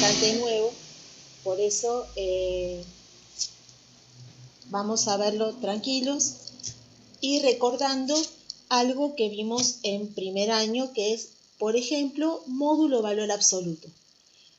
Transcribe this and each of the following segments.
bastante nuevo, por eso vamos a verlo tranquilos y recordando algo que vimos en primer año, que es, por ejemplo, módulo valor absoluto.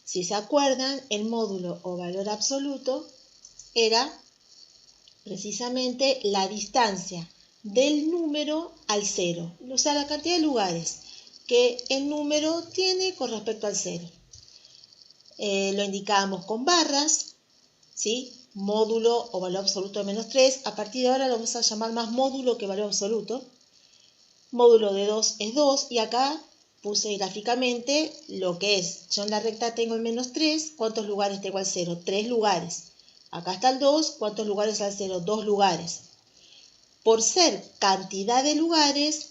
Si se acuerdan, el módulo o valor absoluto era precisamente la distancia del número al cero, o sea, la cantidad de lugares que el número tiene con respecto al cero. Lo indicábamos con barras, ¿sí? Módulo o valor absoluto de menos 3. A partir de ahora lo vamos a llamar más módulo que valor absoluto. Módulo de 2 es 2 y acá puse gráficamente lo que es. Yo en la recta tengo el menos 3. ¿Cuántos lugares tengo al 0? 3 lugares. Acá está el 2. ¿Cuántos lugares al 0? 2 lugares. Por ser cantidad de lugares,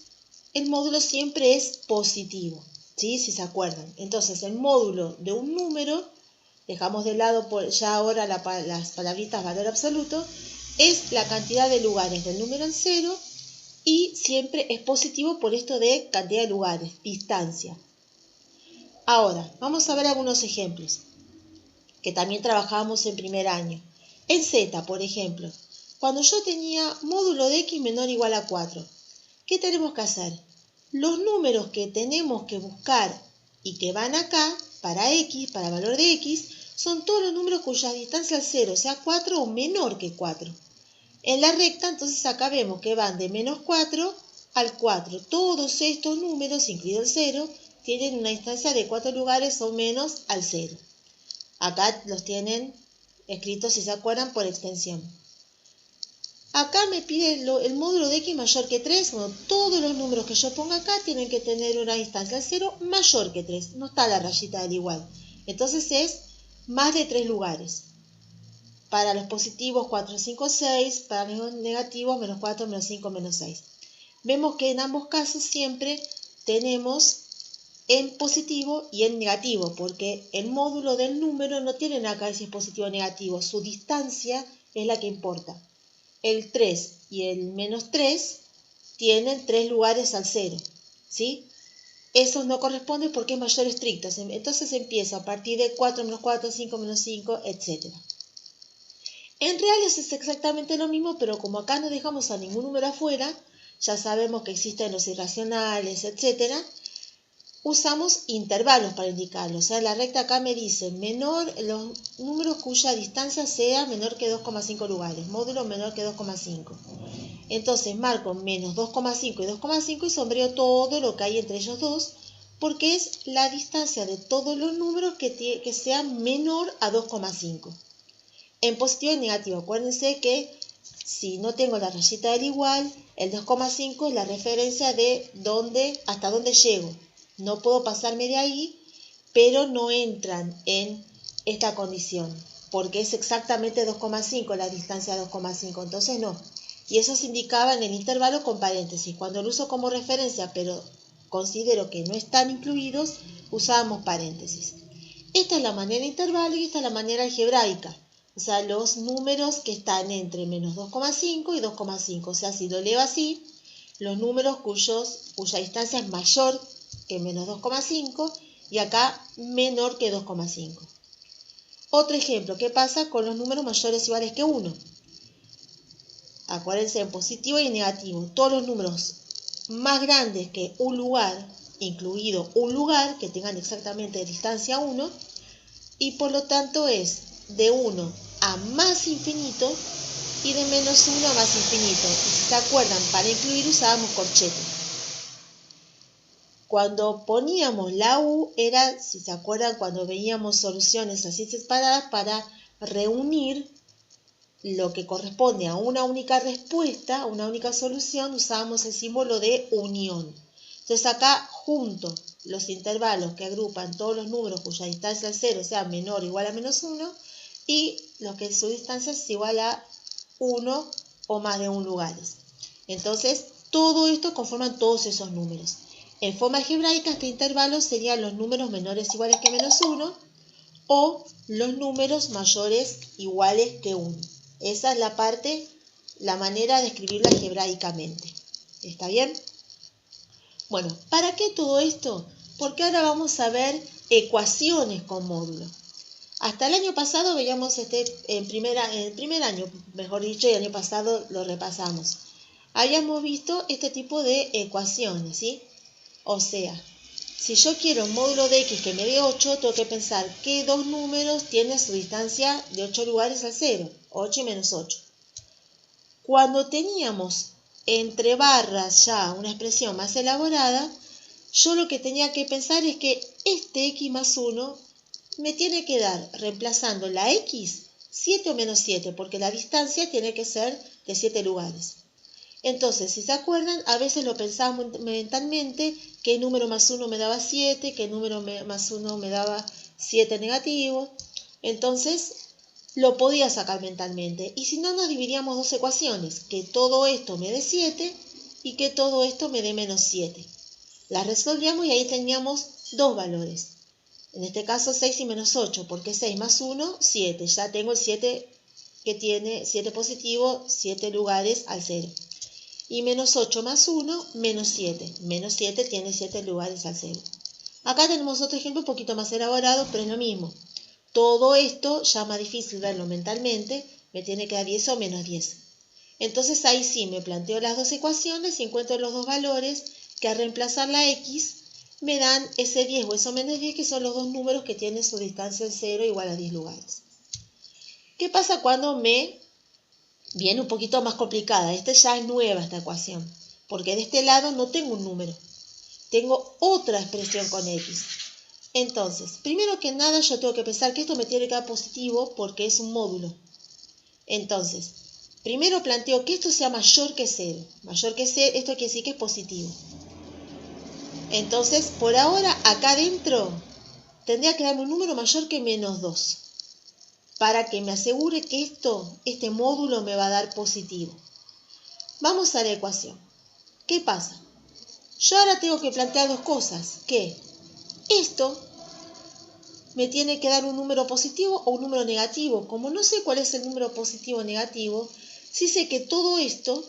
el módulo siempre es positivo, ¿sí? Si se acuerdan. Entonces, el módulo de un número, dejamos de lado ya ahora las palabritas valor absoluto, es la cantidad de lugares del número en 0 y siempre es positivo por esto de cantidad de lugares, distancia. Ahora, vamos a ver algunos ejemplos que también trabajábamos en primer año. En Z, por ejemplo, cuando yo tenía módulo de x menor o igual a 4, ¿qué tenemos que hacer? Los números que tenemos que buscar y que van acá, para x, para valor de x, son todos los números cuya distancia al 0 sea 4 o menor que 4. En la recta, entonces acá vemos que van de menos 4 al 4. Todos estos números, incluido el 0, tienen una distancia de 4 lugares o menos al 0. Acá los tienen escritos, si se acuerdan, por extensión. Acá me pide el módulo de x mayor que 3. Bueno, todos los números que yo ponga acá tienen que tener una distancia al 0 mayor que 3. No está la rayita del igual. Entonces es más de 3 lugares. Para los positivos 4, 5, 6. Para los negativos menos 4, menos 5, menos 6. Vemos que en ambos casos siempre tenemos en positivo y en negativo, porque el módulo del número no tiene nada que ver si es positivo o negativo, su distancia es la que importa. El 3 y el menos 3 tienen 3 lugares al 0, ¿sí? Esos no corresponden porque es mayor estricto, entonces empieza a partir de 4 menos 4, 5 menos 5, etc. En realidad es exactamente lo mismo, pero como acá no dejamos a ningún número afuera, ya sabemos que existen los irracionales, etc., usamos intervalos para indicarlo. O sea, la recta acá me dice los números cuya distancia sea menor que 2,5 lugares, módulo menor que 2,5. Entonces marco menos 2,5 y 2,5 y sombreo todo lo que hay entre ellos dos, porque es la distancia de todos los números que sean menor a 2,5. En positivo y negativo, acuérdense que si no tengo la rayita del igual, el 2,5 es la referencia de hasta dónde llego. No puedo pasarme de ahí, pero no entran en esta condición, porque es exactamente 2,5 la distancia de 2,5, entonces no. Y eso se indicaba en el intervalo con paréntesis. Cuando lo uso como referencia, pero considero que no están incluidos, usamos paréntesis. Esta es la manera intervalo y esta es la manera algebraica. O sea, los números que están entre menos 2,5 y 2,5. O sea, si lo leo así, los números cuya distancia es mayor que menos 2,5 y acá menor que 2,5. Otro ejemplo, ¿qué pasa con los números mayores o iguales que 1? Acuérdense, en positivo y en negativo. Todos los números más grandes que un lugar, incluido un lugar, que tengan exactamente distancia 1, y por lo tanto es de 1 a más infinito y de menos 1 a más infinito. Y si se acuerdan, para incluir usábamos corchetes. Cuando poníamos la U era, si se acuerdan, cuando veíamos soluciones así separadas para reunir lo que corresponde a una única respuesta, a una única solución, usábamos el símbolo de unión. Entonces acá junto los intervalos que agrupan todos los números cuya distancia al 0 sea menor o igual a menos 1 y los que su distancia es igual a 1 o más de 1 lugares. Entonces todo esto conforman todos esos números. En forma algebraica este intervalo serían los números menores o iguales que menos 1 o los números mayores iguales que 1. Esa es la manera de escribirlo algebraicamente. ¿Está bien? Bueno, ¿para qué todo esto? Porque ahora vamos a ver ecuaciones con módulo. Hasta el año pasado veíamos en el primer año, mejor dicho, y el año pasado lo repasamos. Habíamos visto este tipo de ecuaciones, ¿sí? O sea, si yo quiero un módulo de x que me dé 8, tengo que pensar qué dos números tienen su distancia de 8 lugares al 0, 8 y menos 8. Cuando teníamos entre barras ya una expresión más elaborada, yo lo que tenía que pensar es que este x más 1 me tiene que dar, reemplazando la x, 7 o menos 7, porque la distancia tiene que ser de 7 lugares. Entonces, si se acuerdan, a veces lo pensábamos mentalmente, que el número más 1 me daba 7, que el número más 1 me daba 7 negativo. Entonces, lo podía sacar mentalmente. Y si no, nos dividíamos dos ecuaciones, que todo esto me dé 7 y que todo esto me dé menos 7. Las resolvíamos y ahí teníamos dos valores. En este caso 6 y menos 8, porque 6 más 1, 7. Ya tengo el 7 que tiene 7 positivo, 7 lugares al 0. Y menos 8 más 1, menos 7. Menos 7 tiene 7 lugares al 0. Acá tenemos otro ejemplo un poquito más elaborado, pero es lo mismo. Todo esto, ya más difícil verlo mentalmente, me tiene que dar 10 o menos 10. Entonces ahí sí me planteo las dos ecuaciones y encuentro los dos valores que al reemplazar la x me dan ese 10 o eso menos 10, que son los dos números que tienen su distancia al 0 igual a 10 lugares. ¿Qué pasa cuando me viene un poquito más complicada? Esta ya es nueva, esta ecuación, porque de este lado no tengo un número, tengo otra expresión con x. Entonces, primero que nada yo tengo que pensar que esto me tiene que dar positivo porque es un módulo. Entonces, primero planteo que esto sea mayor que 0. Mayor que 0, esto quiere decir que es positivo. Entonces, por ahora, acá adentro tendría que darme un número mayor que menos 2. Para que me asegure que este módulo me va a dar positivo. Vamos a la ecuación. ¿Qué pasa? Yo ahora tengo que plantear dos cosas. Que esto me tiene que dar un número positivo o un número negativo. Como no sé cuál es el número positivo o negativo, sí sé que todo esto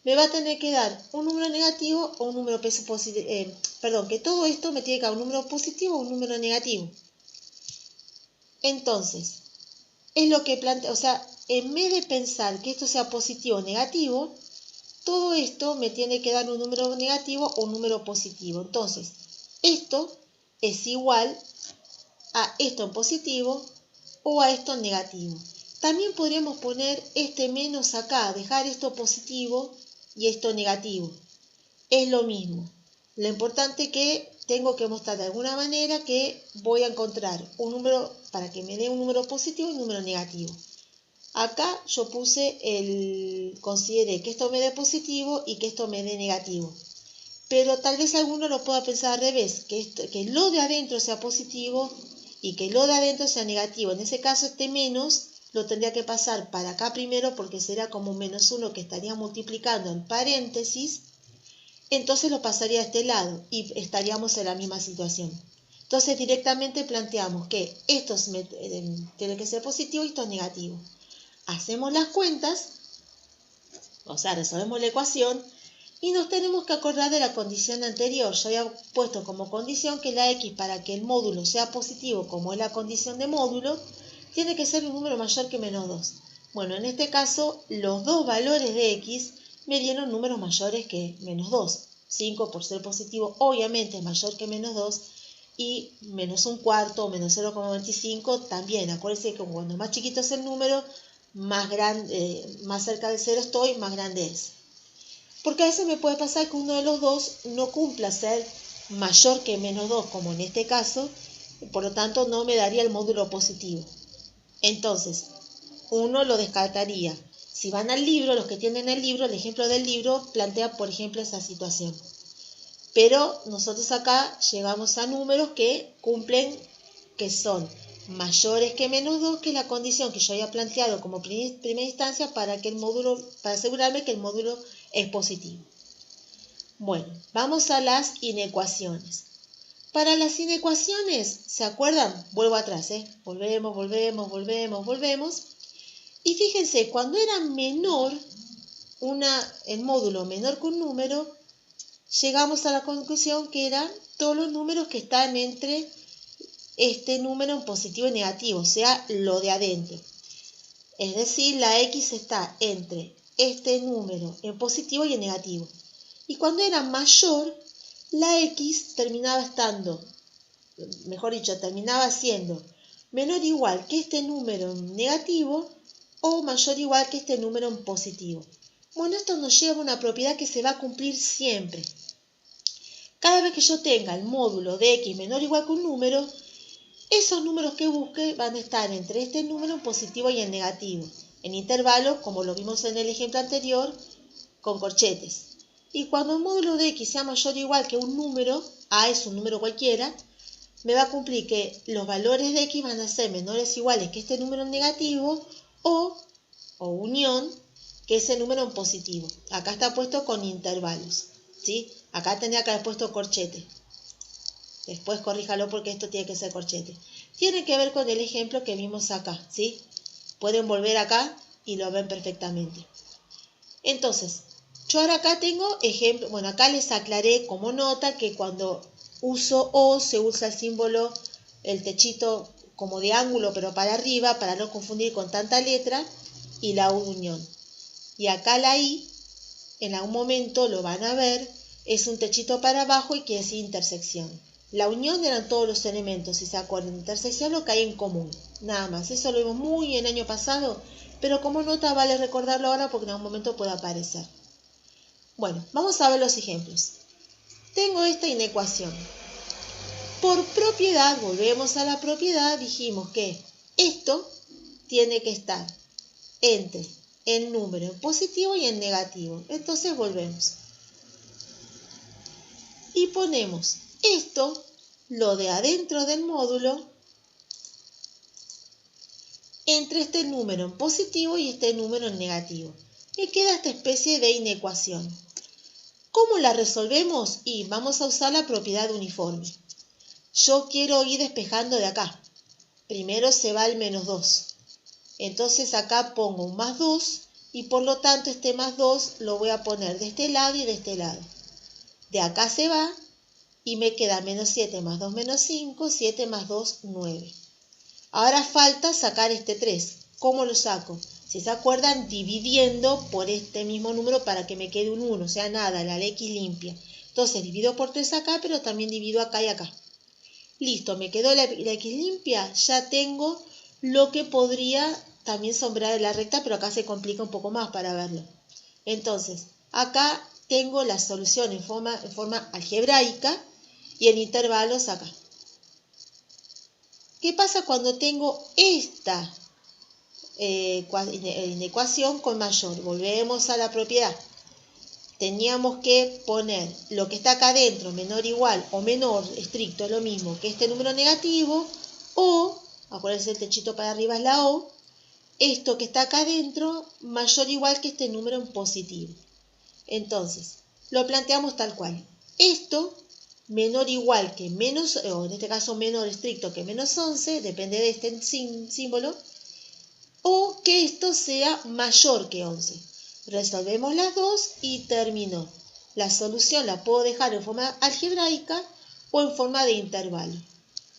me va a tener que dar un número negativo o un número positivo. Que todo esto me tiene que dar un número positivo o un número negativo. Entonces, es lo que planteo, o sea, en vez de pensar que esto sea positivo o negativo, todo esto me tiene que dar un número negativo o un número positivo. Entonces, esto es igual a esto en positivo o a esto en negativo. También podríamos poner este menos acá, dejar esto positivo y esto negativo. Es lo mismo. Lo importante es que tengo que mostrar de alguna manera que voy a encontrar un número para que me dé un número positivo y un número negativo. Acá yo consideré que esto me dé positivo y que esto me dé negativo. Pero tal vez alguno lo pueda pensar al revés, que lo de adentro sea positivo y que lo de adentro sea negativo. En ese caso este menos lo tendría que pasar para acá primero porque será como un menos 1 que estaría multiplicando en paréntesis. Entonces lo pasaría a este lado y estaríamos en la misma situación. Entonces directamente planteamos que esto tiene que ser positivo y esto es negativo. Hacemos las cuentas, o sea, resolvemos la ecuación y nos tenemos que acordar de la condición anterior. Yo había puesto como condición que la x, para que el módulo sea positivo, como es la condición de módulo, tiene que ser un número mayor que menos 2. Bueno, en este caso, los dos valores de x me dieron números mayores que menos 2. 5 por ser positivo obviamente es mayor que menos 2 y menos un cuarto o menos 0,25 también. Acuérdense que cuando más chiquito es el número, más cerca del 0 estoy, más grande es. Porque a veces me puede pasar que uno de los dos no cumpla ser mayor que menos 2, como en este caso, por lo tanto no me daría el módulo positivo. Entonces, uno lo descartaría. Si van al libro, los que tienen el libro, el ejemplo del libro plantea, por ejemplo, esa situación. Pero nosotros acá llegamos a números que cumplen, que son mayores que menos 2, que es la condición que yo había planteado como primera instancia para asegurarme que el módulo es positivo. Bueno, vamos a las inecuaciones. Para las inecuaciones, ¿se acuerdan? Vuelvo atrás, volvemos. Y fíjense, cuando era menor, el módulo menor que un número, llegamos a la conclusión que eran todos los números que están entre este número en positivo y negativo, o sea, lo de adentro. Es decir, la X está entre este número en positivo y en negativo. Y cuando era mayor, la X terminaba estando, mejor dicho, terminaba siendo menor o igual que este número en negativo o mayor o igual que este número en positivo. Bueno, esto nos lleva a una propiedad que se va a cumplir siempre. Cada vez que yo tenga el módulo de X menor o igual que un número, esos números que busque van a estar entre este número en positivo y en negativo, en intervalos, como lo vimos en el ejemplo anterior, con corchetes. Y cuando el módulo de X sea mayor o igual que un número, A es un número cualquiera, me va a cumplir que los valores de X van a ser menores o iguales que este número en negativo o unión que ese número en positivo. Acá está puesto con intervalos, ¿sí? Acá tendría que haber puesto corchete. Después corríjalo porque esto tiene que ser corchete. Tiene que ver con el ejemplo que vimos acá, ¿sí? Pueden volver acá y lo ven perfectamente. Entonces, yo ahora acá tengo ejemplo. Bueno, acá les aclaré como nota que cuando uso O se usa el símbolo, el techito como de ángulo pero para arriba para no confundir con tanta letra y la U de unión. Y acá la I, en algún momento lo van a ver, es un techito para abajo y quiere decir intersección. La unión eran todos los elementos, si se acuerdan, intersección lo que hay en común, nada más. Eso lo vimos muy el año pasado, pero como nota vale recordarlo ahora porque en algún momento puede aparecer. Bueno, vamos a ver los ejemplos. Tengo esta inecuación. Por propiedad, volvemos a la propiedad, dijimos que esto tiene que estar entre el número en positivo y en negativo. Entonces volvemos. Y ponemos esto, lo de adentro del módulo, entre este número en positivo y este número en negativo. Y queda esta especie de inecuación. ¿Cómo la resolvemos? Y vamos a usar la propiedad uniforme. Yo quiero ir despejando de acá. Primero se va el menos 2. Entonces acá pongo un más 2 y por lo tanto este más 2 lo voy a poner de este lado y de este lado. De acá se va y me queda menos 7 más 2 menos 5, 7 más 2, 9. Ahora falta sacar este 3. ¿Cómo lo saco? Si se acuerdan, dividiendo por este mismo número para que me quede un 1, o sea, nada, la X limpia. Entonces divido por 3 acá, pero también divido acá y acá. Listo, me quedó la X limpia, ya tengo lo que podría también sombrear en la recta, pero acá se complica un poco más para verlo. Entonces, acá tengo la solución en forma algebraica y en intervalos acá. ¿Qué pasa cuando tengo esta inecuación con mayor? Volvemos a la propiedad. Teníamos que poner lo que está acá adentro, menor igual o menor estricto, es lo mismo que este número negativo, o, acuérdense el techito para arriba es la O, esto que está acá adentro, mayor o igual que este número en positivo. Entonces, lo planteamos tal cual. Esto, menor o igual que menos, o en este caso menor estricto que menos 11, depende de este símbolo, o que esto sea mayor que 11. Resolvemos las dos y terminó. La solución la puedo dejar en forma algebraica o en forma de intervalo.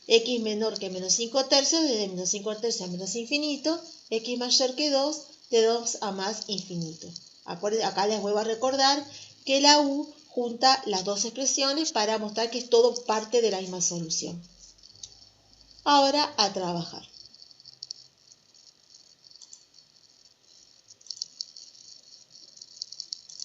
X menor que menos 5 tercios, desde menos 5 tercios a menos infinito. X mayor que 2, de 2 a más infinito. Acá les vuelvo a recordar que la U junta las dos expresiones para mostrar que es todo parte de la misma solución. Ahora a trabajar.